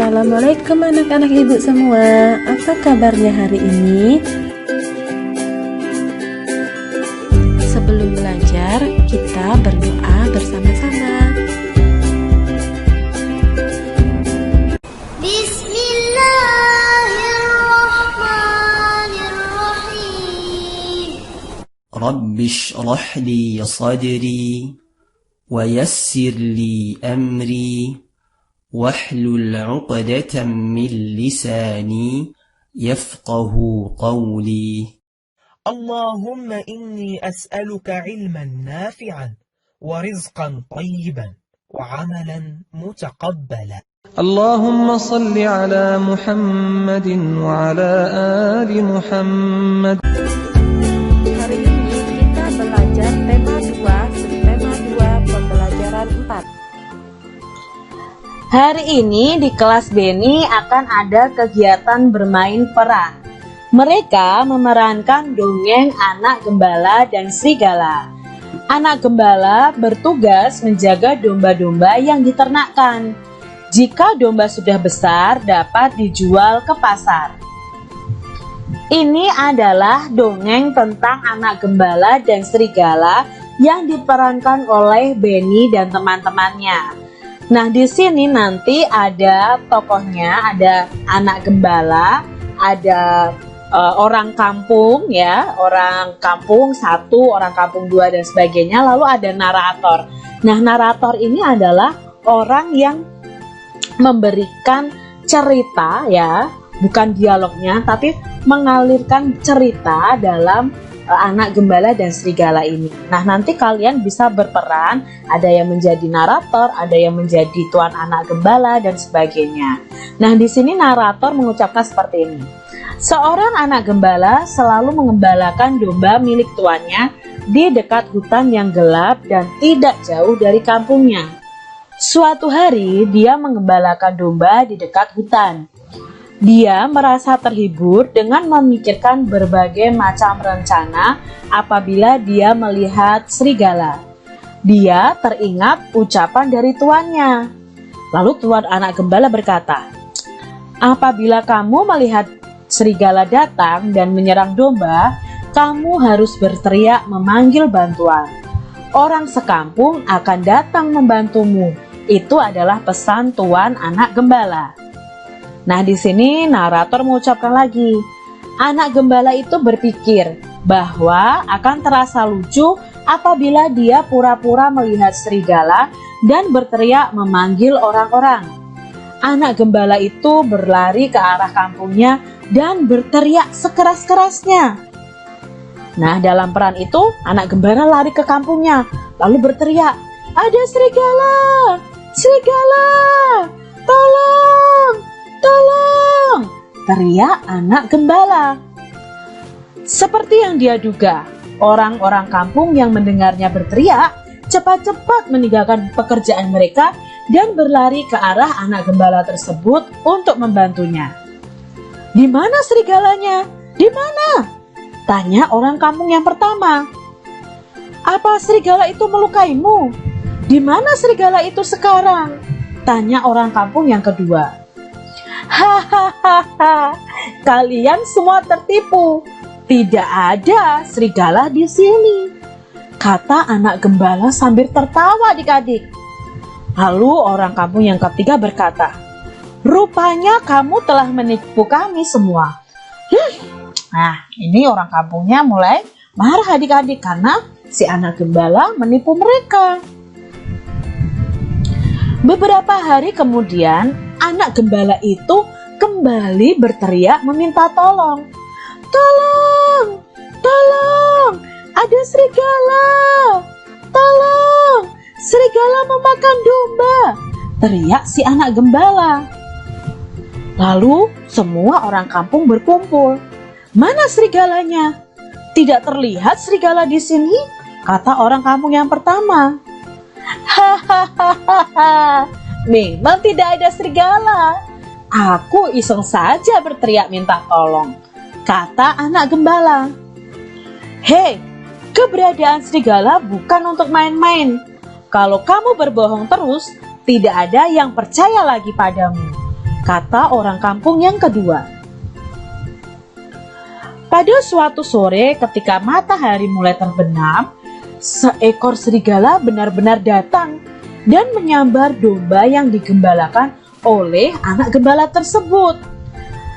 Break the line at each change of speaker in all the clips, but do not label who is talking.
Assalamualaikum anak-anak ibu semua. Apa kabarnya hari ini? Sebelum belajar, kita berdoa bersama-sama.
Bismillahirrahmanirrahim. Rabbi shrah li sadri wa yassir li amri واحلل عقدة من لساني يفقه قولي.
اللهم إني أسألك علما نافعا ورزقا طيبا وعملا متقبلا.
اللهم صل على محمد وعلى آل محمد.
Hari ini kita belajar tema 2, subtema 2, pembelajaran 4.
Hari ini di kelas Beni akan ada kegiatan bermain peran. Mereka memerankan dongeng anak gembala dan serigala. Anak gembala bertugas menjaga domba-domba yang diternakkan. Jika domba sudah besar, dapat dijual ke pasar. Ini adalah dongeng tentang anak gembala dan serigala yang diperankan oleh Beni dan teman-temannya. Nah, di sini nanti ada tokohnya, ada anak gembala, ada orang kampung ya, orang kampung 1, orang kampung 2 dan sebagainya, lalu ada narator. Nah, narator ini adalah orang yang memberikan cerita ya, bukan dialognya, tapi mengalirkan cerita dalam anak gembala dan serigala ini. Nah, nanti kalian bisa berperan, ada yang menjadi narator, ada yang menjadi tuan anak gembala dan sebagainya. Nah, di sini narator mengucapkan seperti ini. Seorang anak gembala selalu mengembalakan domba milik tuannya di dekat hutan yang gelap dan tidak jauh dari kampungnya. Suatu hari dia mengembalakan domba di dekat hutan. Dia merasa terhibur dengan memikirkan berbagai macam rencana apabila dia melihat serigala. Dia teringat ucapan dari tuannya. Lalu tuan anak gembala berkata, "Apabila kamu melihat serigala datang dan menyerang domba, kamu harus berteriak memanggil bantuan. Orang sekampung akan datang membantumu." Itu adalah pesan tuan anak gembala. Nah, di sini narator mengucapkan lagi, anak gembala itu berpikir bahwa akan terasa lucu apabila dia pura-pura melihat serigala dan berteriak memanggil orang-orang. Anak gembala itu berlari ke arah kampungnya dan berteriak sekeras-kerasnya. Nah, dalam peran itu, anak gembala lari ke kampungnya, lalu berteriak, "Ada serigala! Serigala! Tolong! Tolong!" teriak anak gembala. Seperti yang dia duga, orang-orang kampung yang mendengarnya berteriak cepat-cepat meninggalkan pekerjaan mereka dan berlari ke arah anak gembala tersebut untuk membantunya. "Di mana serigalanya? Di mana?" tanya orang kampung yang pertama. "Apa serigala itu melukaimu? Di mana serigala itu sekarang?" tanya orang kampung yang kedua. "Hahaha, kalian semua tertipu. Tidak ada serigala di sini," kata anak gembala sambil tertawa adik-adik. Lalu orang kampung yang ketiga berkata, "Rupanya kamu telah menipu kami semua." Nah, ini orang kampungnya mulai marah adik-adik karena si anak gembala menipu mereka. Beberapa hari kemudian, anak gembala itu kembali berteriak meminta tolong. "Tolong! Tolong! Ada serigala! Tolong! Serigala memakan domba!" teriak si anak gembala. Lalu semua orang kampung berkumpul. "Mana serigalanya? Tidak terlihat serigala di sini," kata orang kampung yang pertama. "Hahaha, memang tidak ada serigala. Aku iseng saja berteriak minta tolong," kata anak gembala. "Hei, keberadaan serigala bukan untuk main-main. Kalau kamu berbohong terus, tidak ada yang percaya lagi padamu. kata orang kampung yang kedua. Pada suatu sore ketika matahari mulai terbenam, seekor serigala benar-benar datang dan menyambar domba yang digembalakan oleh anak gembala tersebut.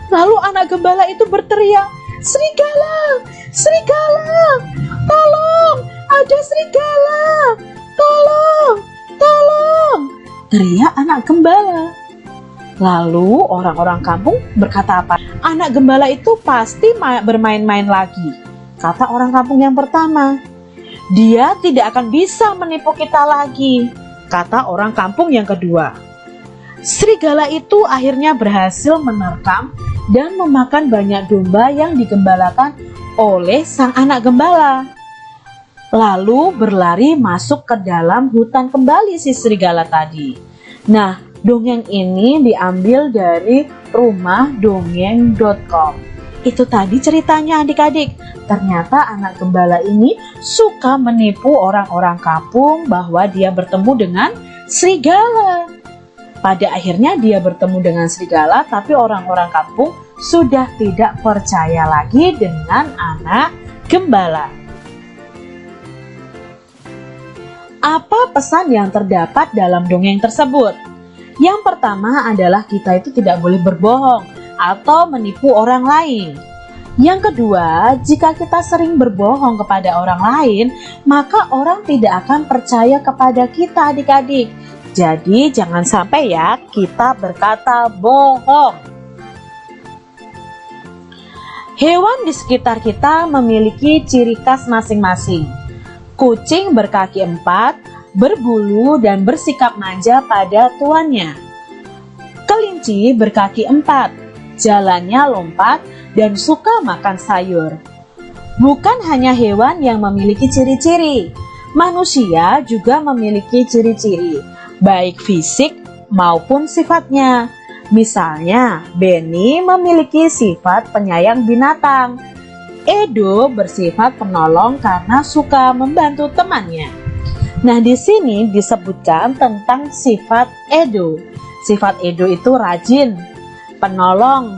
Lalu anak gembala itu berteriak, "Serigala! Serigala! Tolong! Ada serigala! Tolong! Tolong!" teriak anak gembala. Lalu orang-orang kampung berkata apa? "Anak gembala itu pasti bermain-main lagi," kata orang kampung yang pertama. "Dia tidak akan bisa menipu kita lagi," kata orang kampung yang kedua. Serigala itu akhirnya berhasil menerkam dan memakan banyak domba yang digembalakan oleh sang anak gembala. Lalu berlari masuk ke dalam hutan kembali si serigala tadi. Nah, dongeng ini diambil dari rumah-dongeng.com. Itu tadi ceritanya adik-adik. Ternyata anak gembala ini suka menipu orang-orang kampung bahwa dia bertemu dengan serigala. Pada akhirnya dia bertemu dengan serigala, tapi orang-orang kampung sudah tidak percaya lagi dengan anak gembala. Apa pesan yang terdapat dalam dongeng tersebut? Yang pertama adalah kita itu tidak boleh berbohong atau menipu orang lain. Yang kedua, jika kita sering berbohong kepada orang lain, maka orang tidak akan percaya kepada kita adik-adik. Jadi jangan sampai ya kita berkata bohong. Hewan di sekitar kita memiliki ciri khas masing-masing. Kucing berkaki 4, berbulu dan bersikap manja pada tuannya. Kelinci berkaki 4, jalannya lompat dan suka makan sayur. Bukan hanya hewan yang memiliki ciri-ciri, manusia juga memiliki ciri-ciri, baik fisik maupun sifatnya. Misalnya, Benny memiliki sifat penyayang binatang. Edo bersifat penolong karena suka membantu temannya. Nah, di sini disebutkan tentang sifat Edo. Sifat Edo itu rajin, penolong,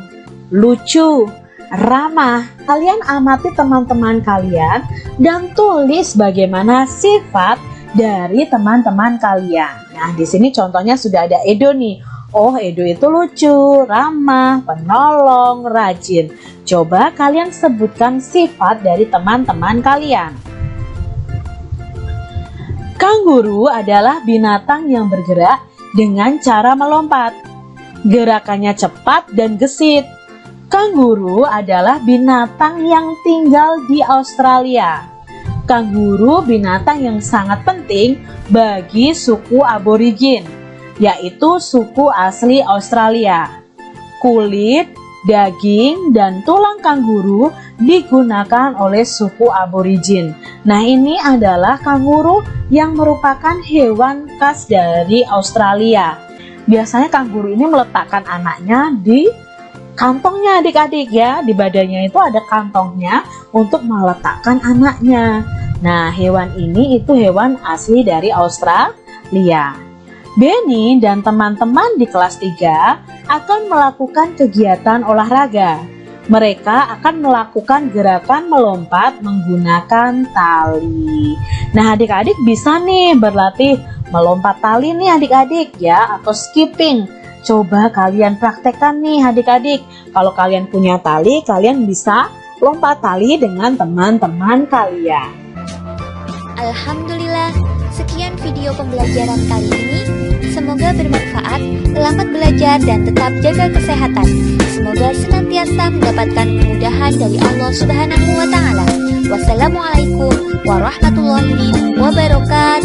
lucu, ramah. Kalian amati teman-teman kalian dan tulis bagaimana sifat dari teman-teman kalian. Nah, di sini contohnya sudah ada Edo nih. Oh, Edo itu lucu, ramah, penolong, rajin. Coba kalian sebutkan sifat dari teman-teman kalian. Kanguru adalah binatang yang bergerak dengan cara melompat. Gerakannya cepat dan gesit. Kanguru adalah binatang yang tinggal di Australia. Kanguru binatang yang sangat penting bagi suku aborigin, yaitu suku asli Australia. Kulit, daging, dan tulang kanguru digunakan oleh suku aborigin. Nah, ini adalah kanguru yang merupakan hewan khas dari Australia. Biasanya kanguru ini meletakkan anaknya di kantongnya adik-adik ya. Di badannya itu ada kantongnya untuk meletakkan anaknya. Nah, hewan ini itu hewan asli dari Australia. Benny dan teman-teman di kelas 3 akan melakukan kegiatan olahraga. Mereka akan melakukan gerakan melompat menggunakan tali. Nah, adik-adik bisa nih berlatih melompat tali nih adik-adik ya, atau skipping. Coba kalian praktekkan nih adik-adik. Kalau kalian punya tali, kalian bisa lompat tali dengan teman-teman kalian.
Alhamdulillah, sekian video pembelajaran kali ini. Semoga bermanfaat, selamat belajar dan tetap jaga kesehatan. Semoga senantiasa mendapatkan kemudahan dari Allah Subhanahu wa Ta'ala. Wassalamualaikum warahmatullahi wabarakatuh.